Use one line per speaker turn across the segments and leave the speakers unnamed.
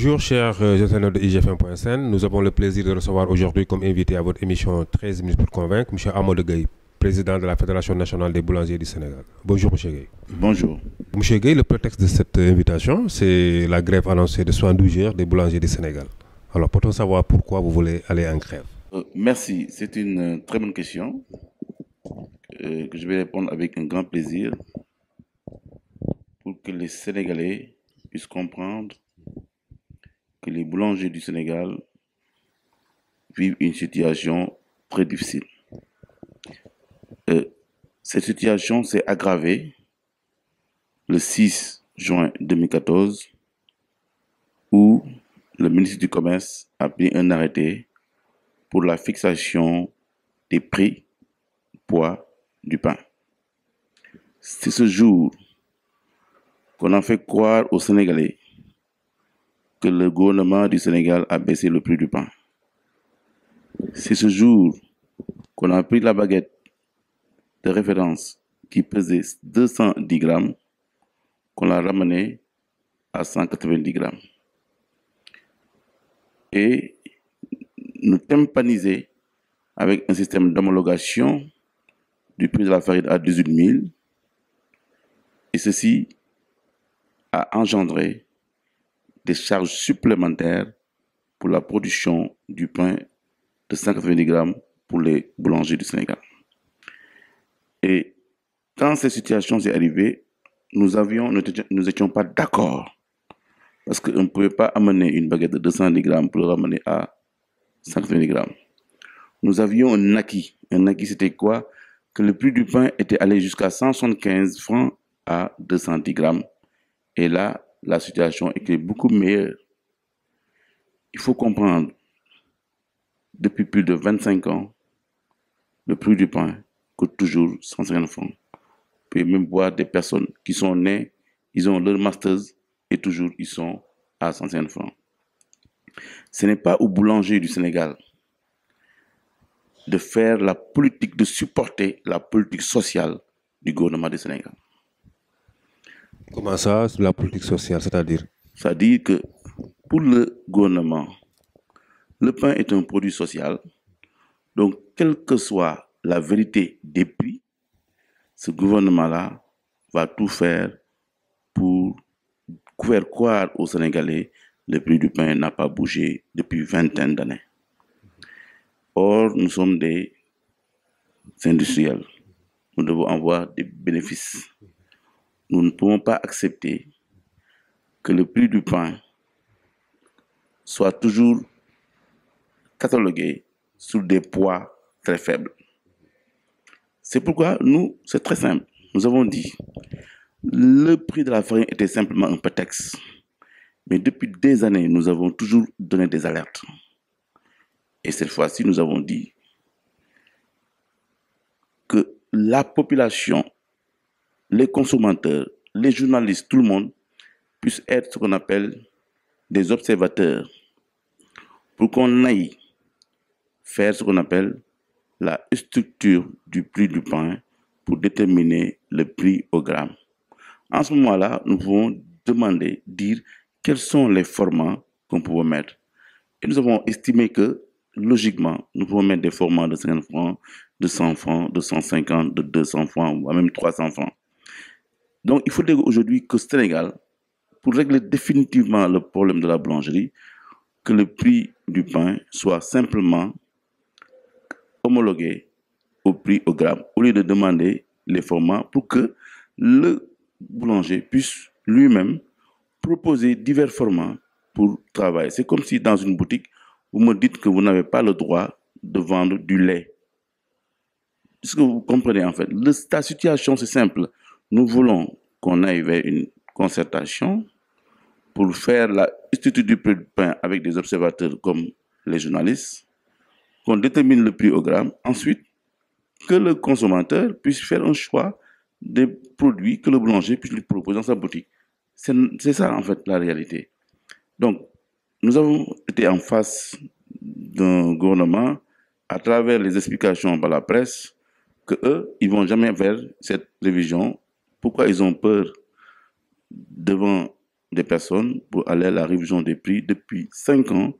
Bonjour chers internautes de IGFM.sn. Nous avons le plaisir de recevoir aujourd'hui comme invité à votre émission 13 minutes pour convaincre M. Amadou Gueye, président de la Fédération nationale des boulangers du Sénégal. Bonjour M. Gueye.
Bonjour.
M. Gueye, le prétexte de cette invitation, c'est la grève annoncée de 72 heures des boulangers du Sénégal. Alors peut-on savoir pourquoi vous voulez aller en grève?
Merci, c'est une très bonne question que je vais répondre avec un grand plaisir pour que les Sénégalais puissent comprendre que les boulangers du Sénégal vivent une situation très difficile. Cette situation s'est aggravée le 6 juin 2014 où le ministre du Commerce a pris un arrêté pour la fixation des prix poids du pain. C'est ce jour qu'on a fait croire aux Sénégalais que le gouvernement du Sénégal a baissé le prix du pain. C'est ce jour qu'on a pris la baguette de référence qui pesait 210 grammes, qu'on l'a ramenée à 190 grammes. Et nous tympaniser avec un système d'homologation du prix de la farine à 18 000. Et ceci a engendré des charges supplémentaires pour la production du pain de 190 grammes pour les boulangers du Sénégal. Et quand cette situation s'est arrivée, nous n'étions pas d'accord. Parce qu'on ne pouvait pas amener une baguette de 210 grammes pour le ramener à 190 grammes. Nous avions un acquis. Un acquis, c'était quoi? Que le prix du pain était allé jusqu'à 175 francs à 210 grammes. Et là, la situation était beaucoup meilleure. Il faut comprendre, depuis plus de 25 ans, le prix du pain coûte toujours 150 francs. Vous pouvez même voir des personnes qui sont nées, ils ont leur masters et toujours ils sont à 150 francs. Ce n'est pas au boulanger du Sénégal de faire la politique, de supporter la politique sociale du gouvernement du Sénégal.
Comment ça, la politique sociale, c'est-à-dire?
C'est-à-dire que pour le gouvernement, le pain est un produit social. Donc, quelle que soit la vérité des prix, ce gouvernement-là va tout faire pour faire croire aux Sénégalais le prix du pain n'a pas bougé depuis vingtaine d'années. Or, nous sommes des industriels. Nous devons avoir des bénéfices. Nous ne pouvons pas accepter que le prix du pain soit toujours catalogué sur des poids très faibles. C'est pourquoi nous, c'est très simple. Nous avons dit, le prix de la farine était simplement un prétexte. Mais depuis des années, nous avons toujours donné des alertes. Et cette fois-ci, nous avons dit que la population, les consommateurs, les journalistes, tout le monde, puisse être ce qu'on appelle des observateurs pour qu'on aille faire ce qu'on appelle la structure du prix du pain pour déterminer le prix au gramme. En ce moment-là, nous pouvons demander, dire quels sont les formats qu'on peut mettre. Et nous avons estimé que, logiquement, nous pouvons mettre des formats de 50 francs, de 100 francs, de 150, de 200 francs, ou même 300 francs. Donc, il faudrait aujourd'hui qu'au Sénégal, pour régler définitivement le problème de la boulangerie, que le prix du pain soit simplement homologué au prix au gramme, au lieu de demander les formats pour que le boulanger puisse lui-même proposer divers formats pour travailler. C'est comme si dans une boutique, vous me dites que vous n'avez pas le droit de vendre du lait. Est-ce que vous comprenez en fait? La situation, c'est simple. Nous voulons qu'on aille vers une concertation pour faire l'institut du prix du pain avec des observateurs comme les journalistes, qu'on détermine le prix au gramme. Ensuite, que le consommateur puisse faire un choix des produits que le boulanger puisse lui proposer dans sa boutique. C'est ça en fait la réalité. Donc, nous avons été en face d'un gouvernement à travers les explications par la presse que eux, ils vont jamais vers cette révision. Pourquoi ils ont peur devant des personnes pour aller à la révision des prix. Depuis 5 ans,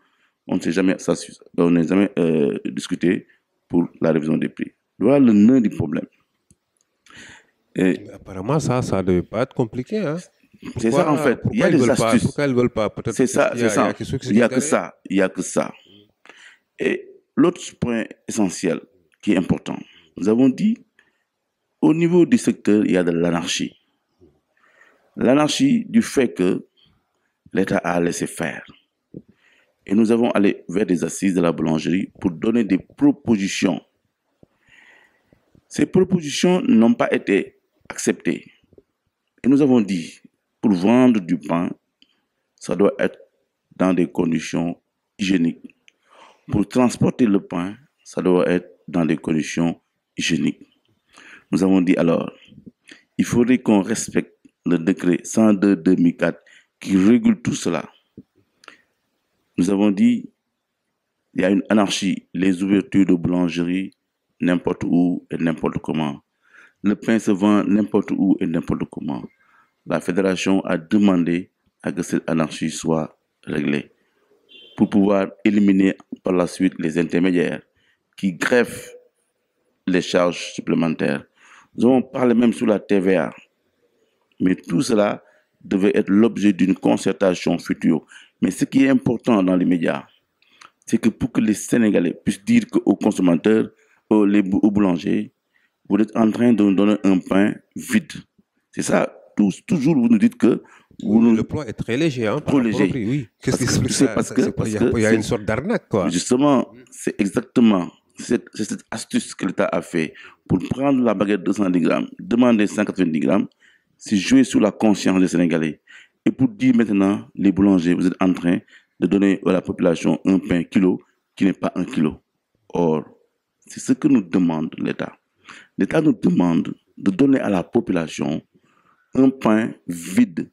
on n'a jamais discuté pour la révision des prix. Voilà le nœud du problème.
Et apparemment, ça ne devait pas être compliqué. Hein?
C'est ça en fait. Il y a des astuces.
Pourquoi ils ne veulent pas? Peut-être
c'est ça. Il n'y a que ça. Il n'y a que ça. Et l'autre point essentiel qui est important, nous avons dit, au niveau du secteur, il y a de l'anarchie. L'anarchie du fait que l'État a laissé faire. Et nous avons allé vers des assises de la boulangerie pour donner des propositions. Ces propositions n'ont pas été acceptées. Et nous avons dit, pour vendre du pain, ça doit être dans des conditions hygiéniques. Pour transporter le pain, ça doit être dans des conditions hygiéniques. Nous avons dit alors, il faudrait qu'on respecte le décret 102-2004 qui régule tout cela. Nous avons dit, il y a une anarchie, les ouvertures de boulangerie, n'importe où et n'importe comment. Le pain se vend n'importe où et n'importe comment. La fédération a demandé à que cette anarchie soit réglée pour pouvoir éliminer par la suite les intermédiaires qui greffent les charges supplémentaires. Nous avons parlé même sur la TVA, mais tout cela devait être l'objet d'une concertation future. Mais ce qui est important dans les médias, c'est que pour que les Sénégalais puissent dire aux consommateurs, aux boulangers, vous êtes en train de nous donner un pain vide. C'est ça, toujours vous nous dites que...
Le poids est très léger. Hein,
trop léger.
Oui. Qu'est-ce qui explique ça? Parce qu'il y a une sorte d'arnaque, quoi.
Justement, c'est exactement cette astuce que l'État a fait pour prendre la baguette de 210 grammes, demander 190 grammes, c'est jouer sur la conscience des Sénégalais. Et pour dire maintenant, les boulangers, vous êtes en train de donner à la population un pain kilo qui n'est pas 1 kilo. Or, c'est ce que nous demande l'État. L'État nous demande de donner à la population un pain vide.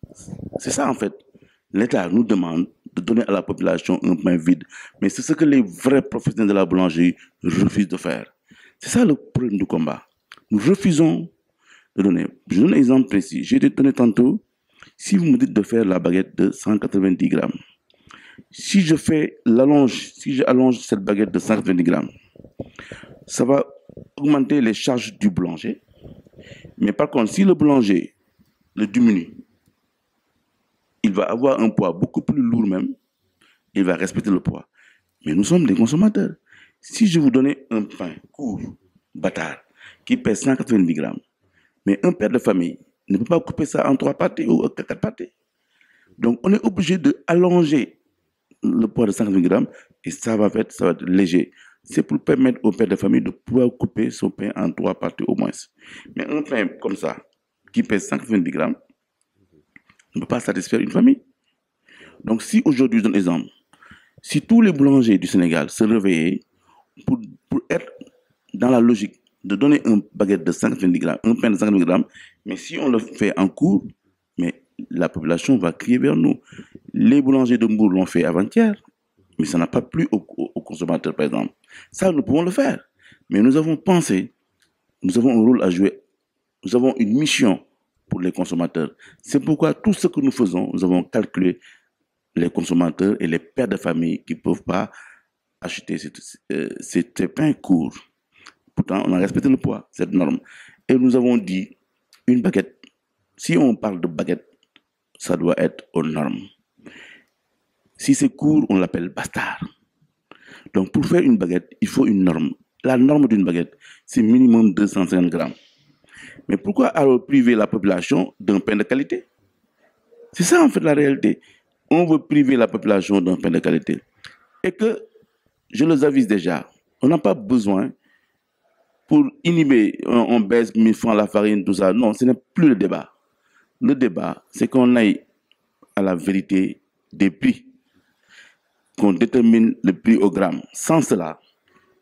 C'est ça en fait. L'État nous demande de donner à la population un pain vide. Mais c'est ce que les vrais professionnels de la boulangerie refusent de faire. C'est ça le problème du combat. Nous refusons de donner. Je donne un exemple précis. J'ai donné tantôt, si vous me dites de faire la baguette de 190 grammes, si j'allonge cette baguette de 190 grammes, ça va augmenter les charges du boulanger. Mais par contre, si le boulanger le diminue, il va avoir un poids beaucoup plus lourd même, il va respecter le poids. Mais nous sommes des consommateurs. Si je vous donnais un pain court, bâtard, qui pèse 190 grammes, mais un père de famille ne peut pas couper ça en 3 parties ou 4 parties. Donc on est obligé d'allonger le poids de 190 grammes et ça va être léger. C'est pour permettre au père de famille de pouvoir couper son pain en 3 parties au moins. Mais un pain comme ça, qui pèse 190 grammes, ne peut pas satisfaire une famille. Donc si aujourd'hui, je donne un exemple, si tous les boulangers du Sénégal se réveillaient pour être dans la logique de donner une baguette de 190 grammes, un pain de 190 grammes, mais si on le fait en cours, mais la population va crier vers nous. Les boulangers de Mbour l'ont fait avant-hier, mais ça n'a pas plu aux consommateurs, par exemple. Ça, nous pouvons le faire. Mais nous avons pensé, nous avons un rôle à jouer, nous avons une mission pour les consommateurs. C'est pourquoi tout ce que nous faisons, nous avons calculé les consommateurs et les pères de famille qui ne peuvent pas acheter ces pains courts. Pourtant, on a respecté le poids, cette norme. Et nous avons dit, une baguette, si on parle de baguette, ça doit être aux normes. Si c'est court, on l'appelle bastard. Donc, pour faire une baguette, il faut une norme. La norme d'une baguette, c'est minimum 250 grammes. Mais pourquoi alors priver la population d'un pain de qualité? C'est ça, en fait, la réalité. On veut priver la population d'un pain de qualité. Et que, je les avise déjà, on n'a pas besoin, pour inhiber, on baisse 1000 francs la farine, tout ça. Non, ce n'est plus le débat. Le débat, c'est qu'on aille à la vérité des prix, qu'on détermine le prix au gramme. Sans cela,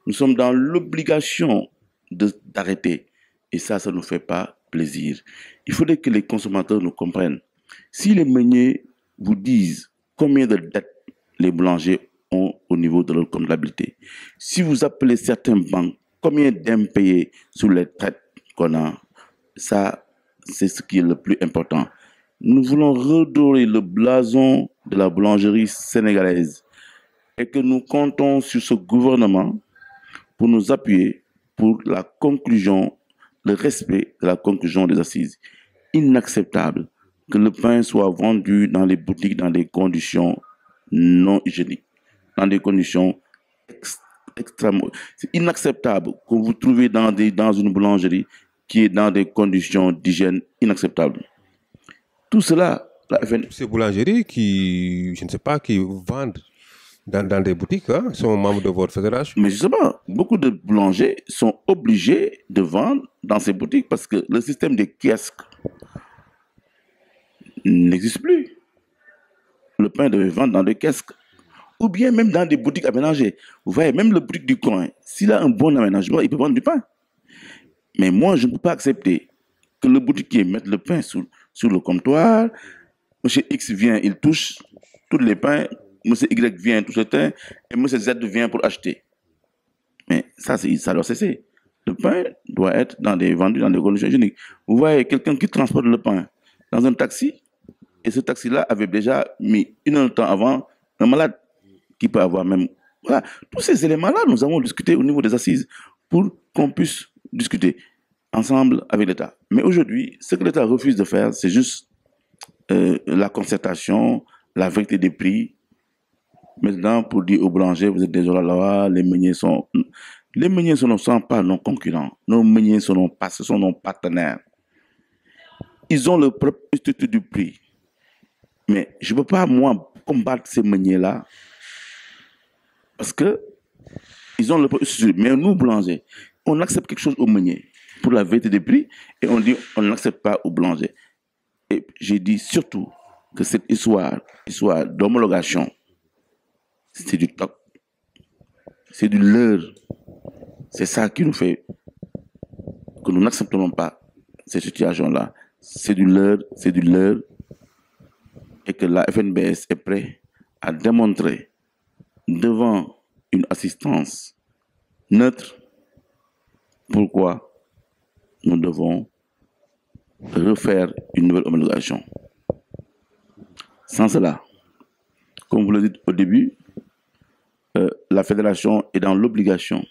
nous sommes dans l'obligation d'arrêter. Et ça ne nous fait pas plaisir. Il faudrait que les consommateurs nous comprennent. Si les meuniers vous disent combien de dettes les boulangers ont au niveau de leur comptabilité, si vous appelez certaines banques, combien d'impayés sur les traites qu'on a, ça, c'est ce qui est le plus important. nous voulons redorer le blason de la boulangerie sénégalaise et que nous comptons sur ce gouvernement pour nous appuyer pour la conclusion, le respect de la conclusion des assises. Inacceptable que le pain soit vendu dans les boutiques dans des conditions non hygiéniques, dans des conditions extrêmement... C'est inacceptable que vous trouvez dans une boulangerie qui est dans des conditions d'hygiène inacceptables. Tout cela, la FN...
Ces boulangeries qui, je ne sais pas, qui vendent dans des boutiques, hein, sont membres de votre fédération.
Mais justement, beaucoup de boulangers sont obligés de vendre dans ces boutiques parce que le système des kiosques n'existe plus. Le pain devait vendre dans des kiosques ou bien même dans des boutiques aménagées. Vous voyez, même le boutique du coin, s'il a un bon aménagement, il peut vendre du pain. Mais moi, je ne peux pas accepter que le boutiquier mette le pain sur le comptoir. Monsieur X vient, il touche tous les pains. Monsieur Y vient, touche le pain. Et Monsieur Z vient pour acheter. Mais ça doit cesser. Le pain doit être vendu dans des conditions hygiéniques. Vous voyez quelqu'un qui transporte le pain dans un taxi. Et ce taxi-là avait déjà mis une heure de temps avant un malade qui peut avoir même... Voilà. Tous ces éléments-là, nous avons discuté au niveau des assises pour qu'on puisse discuter ensemble avec l'État. Mais aujourd'hui, ce que l'État refuse de faire, c'est juste la concertation, la vérité des prix. Maintenant, pour dire aux boulangers, vous êtes des Olalawa, les meuniers ne sont pas nos concurrents. Nos meuniers ce sont nos partenaires. Ils ont leur propre structure du prix. Mais je ne peux pas, moi, combattre ces meuniers-là parce que ils ont leur propre structure. Mais nous, boulangers, on accepte quelque chose aux meuniers pour la vérité des prix et on dit on n'accepte pas aux boulangers. Et j'ai dit surtout que cette histoire d'homologation, c'est du toc, c'est du leurre. C'est ça qui nous fait que nous n'accepterons pas cette situation-là. C'est du leurre, et que la FNBS est prête à démontrer devant une assistance neutre pourquoi nous devons refaire une nouvelle homologation. Sans cela, comme vous le dites au début, la fédération est dans l'obligation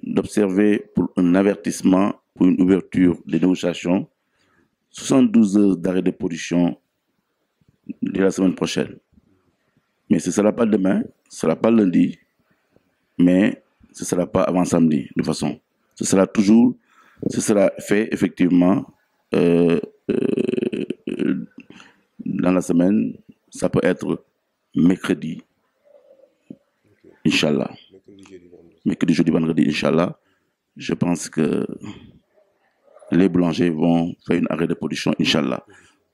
d'observer pour un avertissement, pour une ouverture des négociations, 72 heures d'arrêt de production de la semaine prochaine. Mais ce ne sera pas demain, ce ne sera pas lundi, mais ce ne sera pas avant samedi, de toute façon. Ce sera fait effectivement dans la semaine. Ça peut être mercredi, Inch'Allah. Mercredi, jeudi, vendredi, Inch'Allah. Je pense que les boulangers vont faire un arrêt de production, Inch'Allah.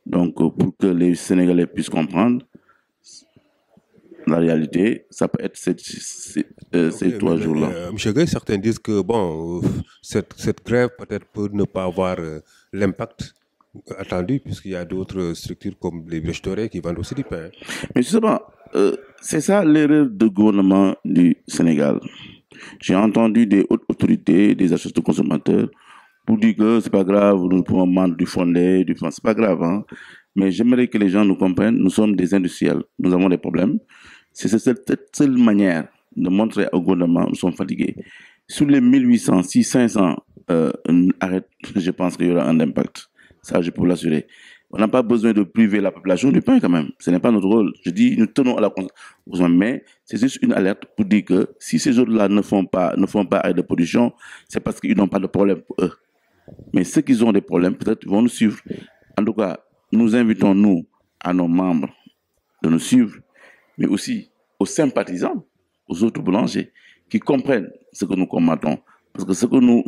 Donc, pour que les Sénégalais puissent comprendre, la réalité, ça peut être ces 3 jours-là.
Monsieur Gueye, certains disent que bon, cette grève peut-être peut ne pas avoir l'impact attendu, puisqu'il y a d'autres structures comme les restaurants qui vendent aussi du pain.
Mais justement, c'est ça l'erreur du gouvernement du Sénégal. J'ai entendu des hautes autorités, des associations de consommateurs, pour dire que c'est pas grave, nous pouvons vendre du fondé, c'est pas grave, hein. Mais j'aimerais que les gens nous comprennent, nous sommes des industriels, nous avons des problèmes. C'est cette seule manière de montrer au gouvernement, nous sommes fatigués. Sur les 1800, si 500 arrêtent, je pense qu'il y aura un impact. Ça, je peux vous l'assurer. On n'a pas besoin de priver la population du pain quand même. Ce n'est pas notre rôle. Je dis, nous tenons à la consommation, mais c'est juste une alerte pour dire que si ces autres-là ne font pas arrêt de production, c'est parce qu'ils n'ont pas de problème pour eux. Mais ceux qui ont des problèmes, peut-être vont nous suivre. En tout cas, nous invitons, nous, à nos membres de nous suivre, mais aussi aux sympathisants, aux autres boulangers, qui comprennent ce que nous combattons. Parce que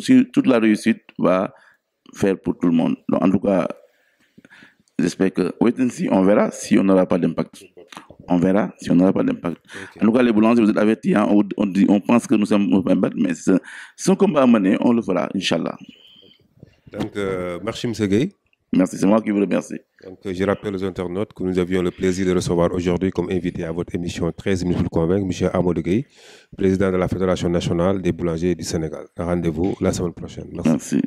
si toute la réussite va faire pour tout le monde. Donc, en tout cas, j'espère que, wait and see, on verra si on n'aura pas d'impact. On verra si on n'aura pas d'impact. Okay. En tout cas, les boulangers, vous êtes avertis, hein, on pense que nous sommes impact, mais c'est un combat à mener, on le fera, Inch'Allah.
Donc, merci M. Gueye.
Merci, c'est moi qui vous remercie.
Donc, je rappelle aux internautes que nous avions le plaisir de recevoir aujourd'hui comme invité à votre émission 13 minutes pour convaincre M. Amadou Gueye, président de la Fédération nationale des boulangers du Sénégal. Rendez-vous la semaine prochaine. Merci.